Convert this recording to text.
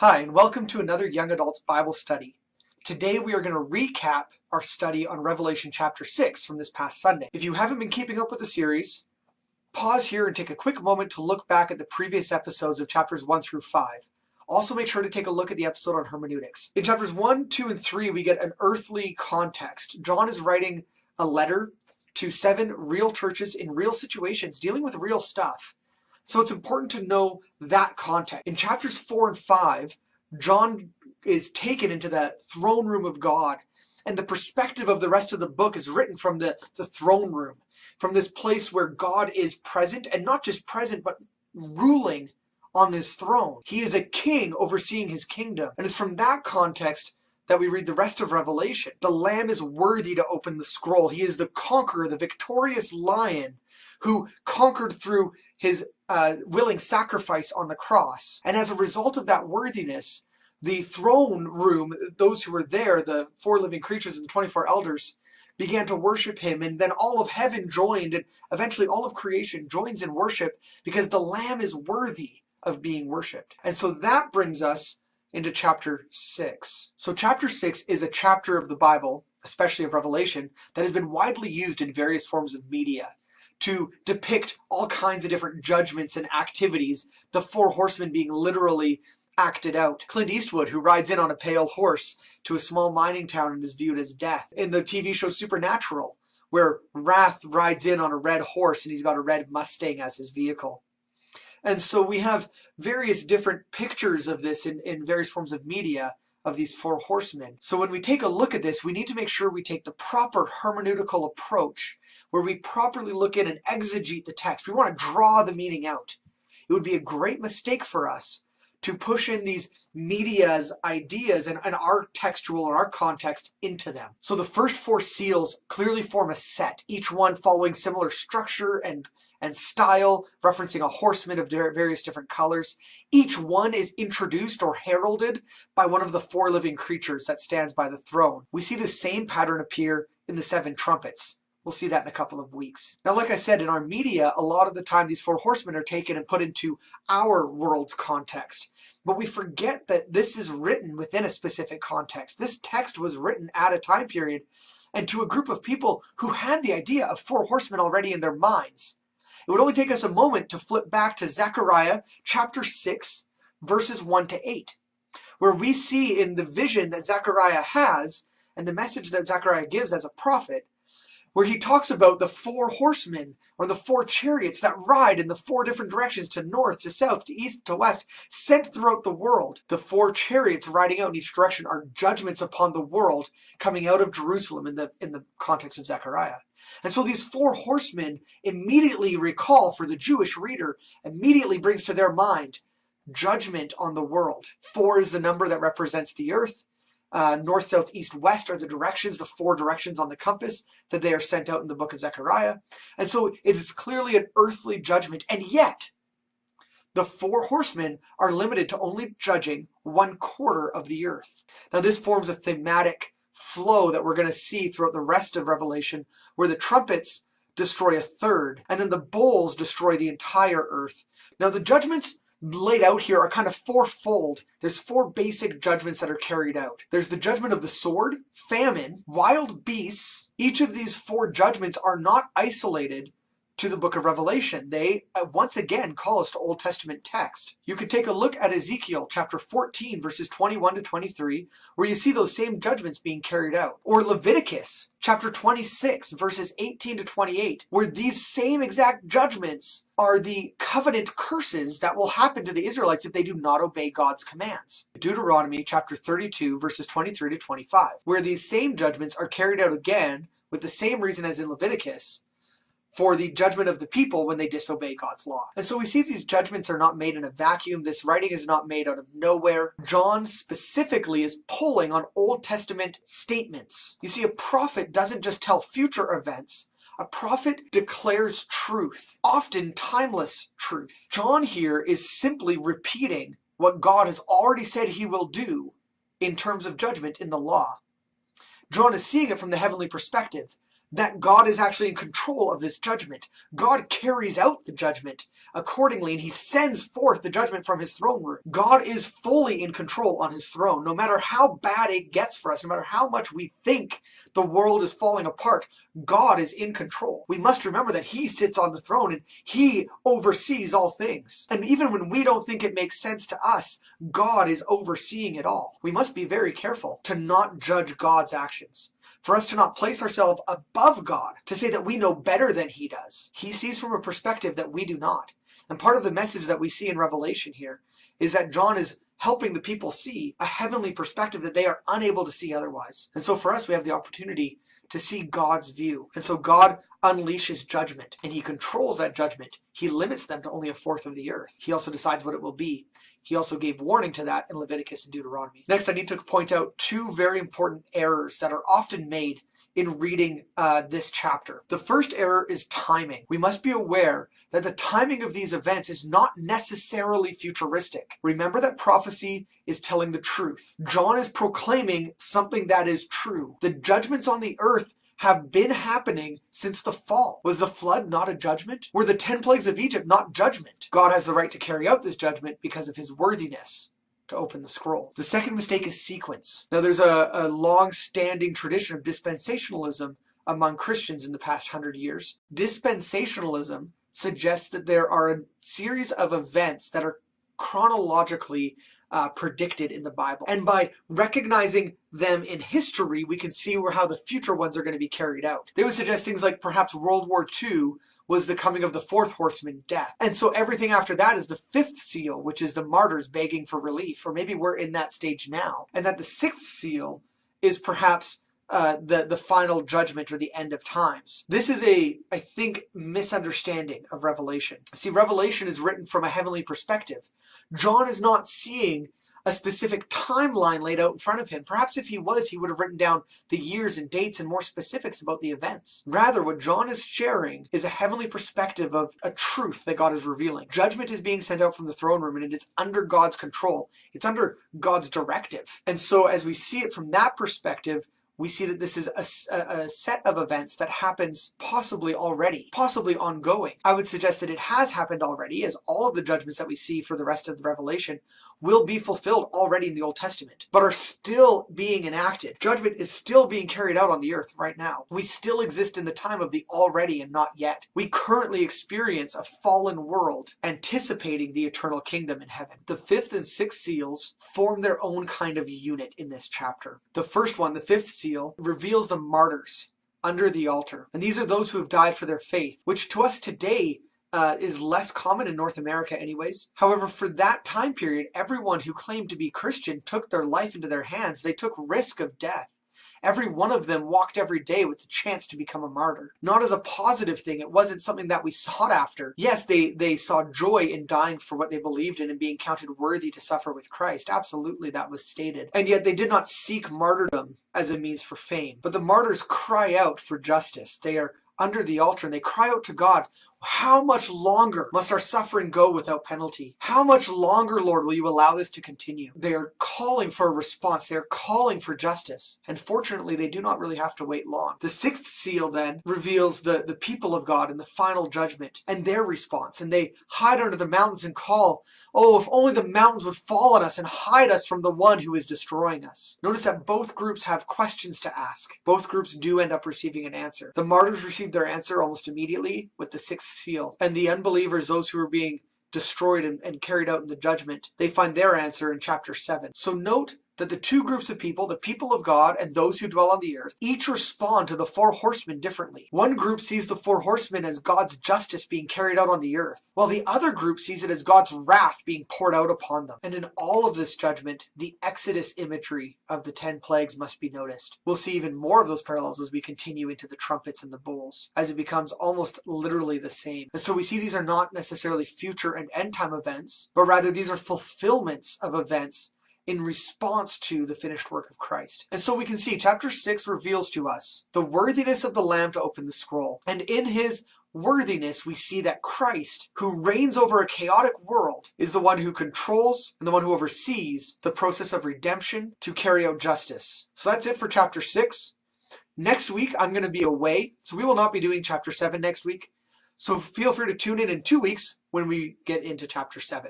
Hi, and welcome to another Young Adults Bible Study. Today we are going to recap our study on Revelation chapter 6 from this past Sunday. If you haven't been keeping up with the series, pause here and take a quick moment to look back at the previous episodes of chapters 1 through 5. Also make sure to take a look at the episode on hermeneutics. In chapters 1, 2, and 3 we get an earthly context. John is writing a letter to 7 real churches in real situations dealing with real stuff. So it's important to know that context. In chapters 4 and 5, John is taken into the throne room of God, and the perspective of the rest of the book is written from the throne room, from this place where God is present, and not just present, but ruling on his throne. He is a king overseeing his kingdom, and it's from that context that we read the rest of Revelation. The Lamb is worthy to open the scroll. He is the conqueror, the victorious lion who conquered through his willing sacrifice on the cross. And as a result of that worthiness, the throne room, those who were there, the 4 living creatures and the 24 elders, began to worship him, and then all of heaven joined, and eventually all of creation joins in worship because the Lamb is worthy of being worshipped. And so that brings us into chapter 6. So chapter 6 is a chapter of the Bible, especially of Revelation, that has been widely used in various forms of media to depict all kinds of different judgments and activities, the 4 horsemen being literally acted out. Clint Eastwood, who rides in on a pale horse to a small mining town and is viewed as death. In the TV show Supernatural, where Wrath rides in on a red horse and he's got a red Mustang as his vehicle. And so we have various different pictures of this in various forms of media of these 4 horsemen. So when we take a look at this, we need to make sure we take the proper hermeneutical approach where we properly look in and exegete the text. We want to draw the meaning out. It would be a great mistake for us to push in these media's ideas and our textual and our context into them. So the first 4 seals clearly form a set, each one following similar structure and style, referencing a horseman of various different colors. Each one is introduced or heralded by one of the 4 living creatures that stands by the throne. We see the same pattern appear in the 7 trumpets. We'll see that in a couple of weeks. Now, like I said, in our media, a lot of the time these 4 horsemen are taken and put into our world's context. But we forget that this is written within a specific context. This text was written at a time period and to a group of people who had the idea of 4 horsemen already in their minds. It would only take us a moment to flip back to Zechariah chapter 6, verses 1 to 8, where we see in the vision that Zechariah has and the message that Zechariah gives as a prophet, where he talks about the 4 horsemen or the 4 chariots that ride in the 4 different directions, to north, to south, to east, to west, sent throughout the world. The 4 chariots riding out in each direction are judgments upon the world coming out of Jerusalem in the context of Zechariah. And so these 4 horsemen immediately recall, for the Jewish reader, immediately brings to their mind judgment on the world. 4 is the number that represents the earth. North, south, east, west are the directions, the 4 directions on the compass that they are sent out in the book of Zechariah. And so it is clearly an earthly judgment. And yet, the 4 horsemen are limited to only judging 1/4 of the earth. Now, this forms a thematic flow that we're going to see throughout the rest of Revelation, where the trumpets destroy 1/3, and then the bowls destroy the entire earth. Now, the judgments laid out here are kind of 4-fold. There's 4 basic judgments that are carried out. There's the judgment of the sword, famine, wild beasts. Each of these 4 judgments are not isolated to the book of Revelation. They once again call us to Old Testament text. You could take a look at Ezekiel chapter 14 verses 21 to 23, where you see those same judgments being carried out. Or Leviticus chapter 26 verses 18 to 28, where these same exact judgments are the covenant curses that will happen to the Israelites if they do not obey God's commands. Deuteronomy chapter 32 verses 23 to 25, where these same judgments are carried out again with the same reason as in Leviticus, for the judgment of the people when they disobey God's law. And so we see these judgments are not made in a vacuum. This writing is not made out of nowhere. John specifically is pulling on Old Testament statements. You see, a prophet doesn't just tell future events. A prophet declares truth, often timeless truth. John here is simply repeating what God has already said he will do in terms of judgment in the law. John is seeing it from the heavenly perspective. that God is actually in control of this judgment. God carries out the judgment accordingly, and he sends forth the judgment from his throne room. God is fully in control on his throne. No matter how bad it gets for us, no matter how much we think the world is falling apart, God is in control. We must remember that he sits on the throne and he oversees all things. And even when we don't think it makes sense to us, God is overseeing it all. We must be very careful to not judge God's actions, for us to not place ourselves above God, to say that we know better than he does. He sees from a perspective that we do not. And part of the message that we see in Revelation here is that John is helping the people see a heavenly perspective that they are unable to see otherwise. And so for us, we have the opportunity to see God's view. And so God unleashes judgment, and he controls that judgment. He limits them to only a fourth of the earth. He also decides what it will be. He also gave warning to that in Leviticus and Deuteronomy. Next, I need to point out two very important errors that are often made in reading this chapter. The first error is timing. We must be aware that the timing of these events is not necessarily futuristic. Remember that prophecy is telling the truth. John is proclaiming something that is true. The judgments on the earth have been happening since the fall. Was the flood not a judgment? Were the 10 plagues of Egypt not judgment? God has the right to carry out this judgment because of his worthiness to open the scroll. The second mistake is sequence. Now there's a long-standing tradition of dispensationalism among Christians in the past 100 years. Dispensationalism suggests that there are a series of events that are chronologically predicted in the Bible. And by recognizing them in history, we can see how the future ones are going to be carried out. They would suggest things like perhaps World War II was the coming of the fourth horseman, death. And so everything after that is the fifth seal, which is the martyrs begging for relief, or maybe we're in that stage now. And that the sixth seal is perhaps the final judgment or the end of times. This is I think, misunderstanding of Revelation. See, Revelation is written from a heavenly perspective. John is not seeing a specific timeline laid out in front of him. Perhaps if he was, he would have written down the years and dates and more specifics about the events. Rather, what John is sharing is a heavenly perspective of a truth that God is revealing. Judgment is being sent out from the throne room, and it is under God's control. It's under God's directive. And so as we see it from that perspective, we see that this is a set of events that happens possibly already, possibly ongoing. I would suggest that it has happened already, as all of the judgments that we see for the rest of the Revelation will be fulfilled already in the Old Testament, but are still being enacted. Judgment is still being carried out on the earth right now. We still exist in the time of the already and not yet. We currently experience a fallen world anticipating the eternal kingdom in heaven. The fifth and sixth seals form their own kind of unit in this chapter. The first one, the fifth seal, reveals the martyrs under the altar. And these are those who have died for their faith, which to us today is less common in North America anyways. However, for that time period, everyone who claimed to be Christian took their life into their hands. They took risk of death. Every one of them walked every day with the chance to become a martyr. Not as a positive thing. It wasn't something that we sought after. Yes, they saw joy in dying for what they believed in and being counted worthy to suffer with Christ. Absolutely, that was stated. And yet they did not seek martyrdom as a means for fame. But the martyrs cry out for justice. They are under the altar and they cry out to God, how much longer must our suffering go without penalty? How much longer, Lord, will you allow this to continue? They are calling for a response. They are calling for justice. And fortunately, they do not really have to wait long. The sixth seal then reveals the people of God in the final judgment and their response. And they hide under the mountains and call, oh, if only the mountains would fall on us and hide us from the one who is destroying us. Notice that both groups have questions to ask. Both groups do end up receiving an answer. The martyrs received their answer almost immediately with the sixth seal. And the unbelievers, those who are being destroyed and carried out in the judgment, they find their answer in chapter 7. So note that the two groups of people, the people of God and those who dwell on the earth, each respond to the four horsemen differently. One group sees the four horsemen as God's justice being carried out on the earth, while the other group sees it as God's wrath being poured out upon them. And in all of this judgment, the Exodus imagery of the 10 plagues must be noticed. We'll see even more of those parallels as we continue into the trumpets and the bowls, as it becomes almost literally the same. And so we see these are not necessarily future and end time events, but rather these are fulfillments of events in response to the finished work of Christ. And so we can see chapter 6 reveals to us the worthiness of the Lamb to open the scroll. And in his worthiness, we see that Christ, who reigns over a chaotic world, is the one who controls and the one who oversees the process of redemption to carry out justice. So that's it for chapter 6. Next week, I'm going to be away, so we will not be doing chapter 7 next week. So feel free to tune in 2 weeks when we get into chapter 7.